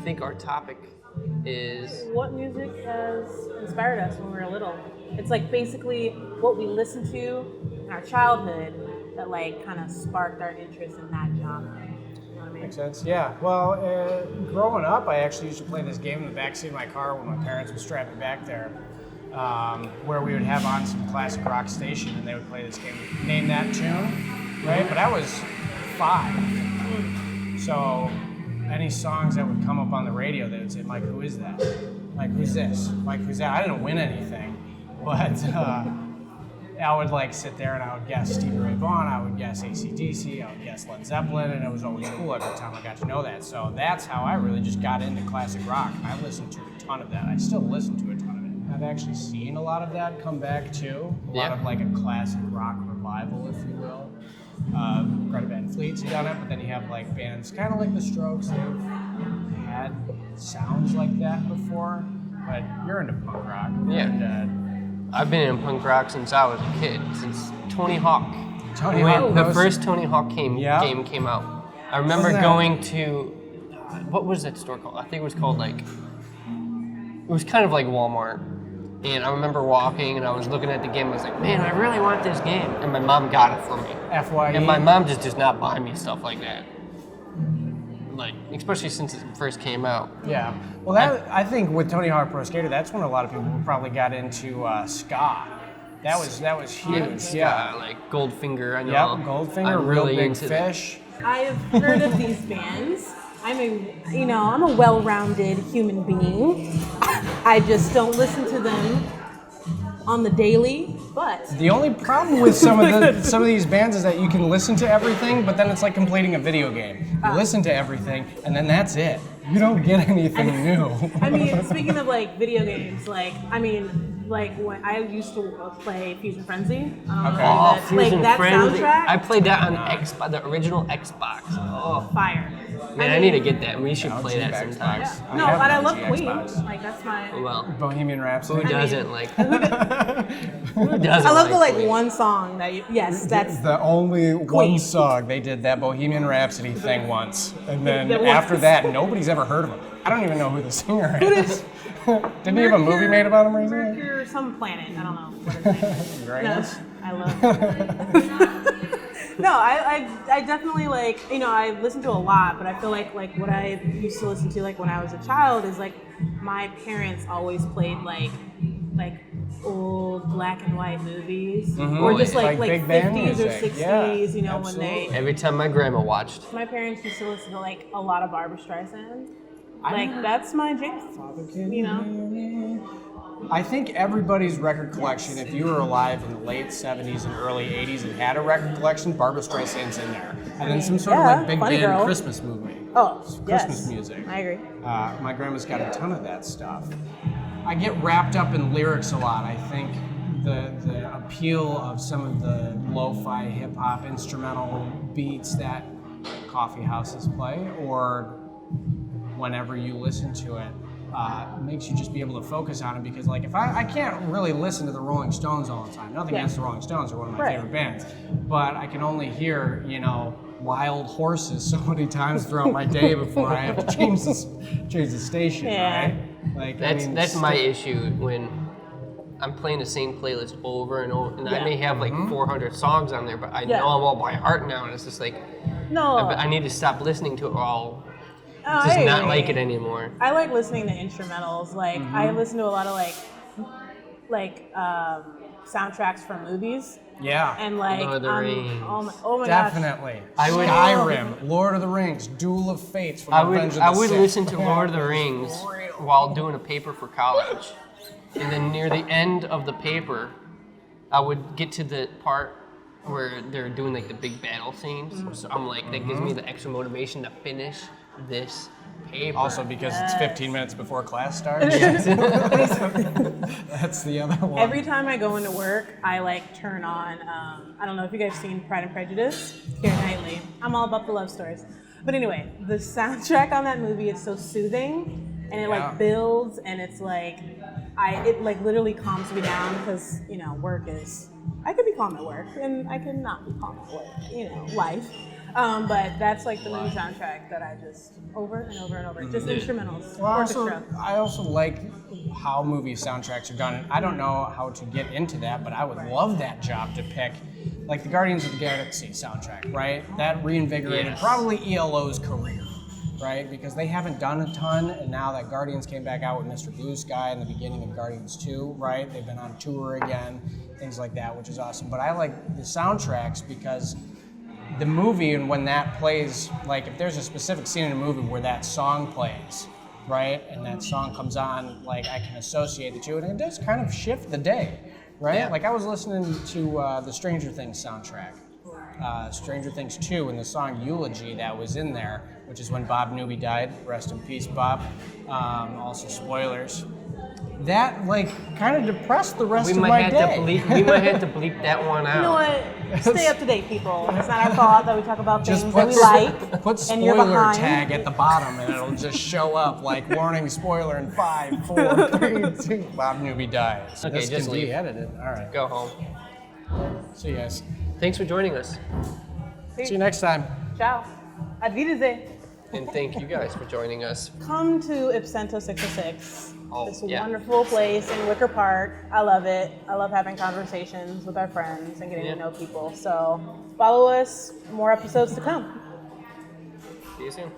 think our topic is... What music has inspired us when we were little? It's like basically what we listened to in our childhood that like kind of sparked our interest in that genre. You know what I mean? Makes sense. Yeah. Well, growing up, I actually used to play this game in the backseat of my car when my parents would strap me back there, where we would have on some classic rock station, and they would play this game, name that tune, right? But I was 5, so any songs that would come up on the radio, they would say, "Mike, who is that? Mike, who's this? Mike, who's that?" I didn't win anything, but I would like sit there and I would guess Stevie Ray Vaughan, I would guess AC/DC, I would guess Led Zeppelin, and it was always cool every time I got to know that. So that's how I really just got into classic rock. I listened to a ton of that. I still listen to a ton of it. I've actually seen a lot of that come back too. A lot of like a classic rock revival, if you will. Greta Van Fleet's done it, but then you have like bands kind of like the Strokes. They've had sounds like that before, but you're into punk rock. Yeah. And, I've been in punk rock since I was a kid, since Tony Hawk. The first Tony Hawk game came out. I remember going to, what was that store called? I think it was called like, it was kind of like Walmart. And I remember walking and I was looking at the game, I was like, man, I really want this game. And my mom got it for me. FYE. And my mom just does not buy me stuff like that. Like, especially since it first came out. Yeah. Well, I think with Tony Hawk Pro Skater, that's when a lot of people probably got into ska. That was huge. Yeah. Like Goldfinger, I know. Yep, Goldfinger, I'm Real really Big into Fish. I've heard of these bands. I'm a well-rounded human being. I just don't listen to them on the daily, but The only problem with some of these bands is that you can listen to everything, but then it's like completing a video game. You listen to everything, and then that's it. You don't get anything new. I mean, speaking of like video games, like when I used to play Fusion Frenzy. Fusion that Frenzy. soundtrack. I played that on Xbox, the original Xbox. Oh, Fire. man, I need to get that. We should play that Xbox. sometime. Yeah. No, but I love Queen. Like that's my. Well, Bohemian Rhapsody. who doesn't like? Who doesn't? I love the like Queen? one song that you. Yes, that's. The only Queen. one song they did that Bohemian Rhapsody thing once, and then That after once. that, nobody's ever heard of him. I don't even know who the singer is. Didn't he have a movie made about him recently? Mercury, some planet. I don't know what his name is. Uranus? No, I love. No, I definitely like, I listen to a lot, but I feel like what I used to listen to like when I was a child is like my parents always played like old black and white movies or just like big band 50s or music. 60s, Yeah, when they. Every time my grandma watched. My parents used to listen to like a lot of Barbra Streisand. Like that's my jam. I think everybody's record collection, if you were alive in the late 70s and early 80s and had a record collection, Barbra Streisand's in there. And then some sort of like big Funny band Girl. Christmas movie. Oh, Christmas yes. music. I agree. My grandma's got a ton of that stuff. I get wrapped up in lyrics a lot. I think the appeal of some of the lo-fi hip-hop instrumental beats that coffee houses play, or whenever you listen to it, makes you just be able to focus on it, because like if I can't really listen to the Rolling Stones all the time. Nothing against the Rolling Stones, they're one of my favorite bands, but I can only hear Wild Horses so many times throughout my day before I have to change the station. Right? Like That's my issue when I'm playing the same playlist over and over, and I may have like 400 songs on there, but I know them all by heart now, and it's just like I need to stop listening to it all. Just not like it anymore. I like listening to instrumentals. Like I listen to a lot of like soundtracks from movies. Yeah. And like Lord of the Rings. Oh my Definitely. I would- Skyrim, Lord of the Rings, Duel of Fates from Revenge of the I would Sith. listen to Lord of the Rings while doing a paper for college. And then near the end of the paper, I would get to the part where they're doing like the big battle scenes. So I'm like, that gives me the extra motivation to finish this paper. Also because it's 15 minutes before class starts. That's the other one. Every time I go into work, I like turn on. I don't know if you guys have seen Pride and Prejudice. Keira Knightley. I'm all about the love stories. But anyway, the soundtrack on that movie is so soothing, and it like builds, and it's like it like literally calms me down, because work is. I could be calm at work, and I could not be calm at work. Life. But that's like the movie soundtrack that I just over and over and over. Just instrumentals. Well, orchestra. I also like how movie soundtracks are done. And I don't know how to get into that, but I would love that job to pick, like the Guardians of the Galaxy soundtrack, right? That reinvigorated probably ELO's career, right? Because they haven't done a ton, and now that Guardians came back out with Mr. Blue Sky in the beginning of Guardians 2, right? They've been on tour again, things like that, which is awesome. But I like the soundtracks because the movie, and when that plays, like if there's a specific scene in a movie where that song plays, right, and that song comes on, like I can associate the two, and it does kind of shift the day, right? Yeah. Like I was listening to the Stranger Things soundtrack, Stranger Things 2, and the song Eulogy that was in there, which is when Bob Newby died. Rest in peace, Bob. Also, spoilers. That like kind of depressed the rest of my day. We might have to bleep that one out. You know what? Stay up to date, people. It's not our fault that we talk about things Just that we like. Put and you're spoiler behind. tag at the bottom, and it'll just show up like warning spoiler in 5, 4, 3, 2. Bob Newby dies. Okay, This just can be leave. edited. All right. Go home. See you guys. Thanks for joining us. See you next time. Ciao. Advideze. And thank you guys for joining us. Come to Ipsento 606. Oh, It's a yeah. wonderful place in Wicker Park. I love it. I love having conversations with our friends and getting to know people. So follow us. More episodes to come. See you soon.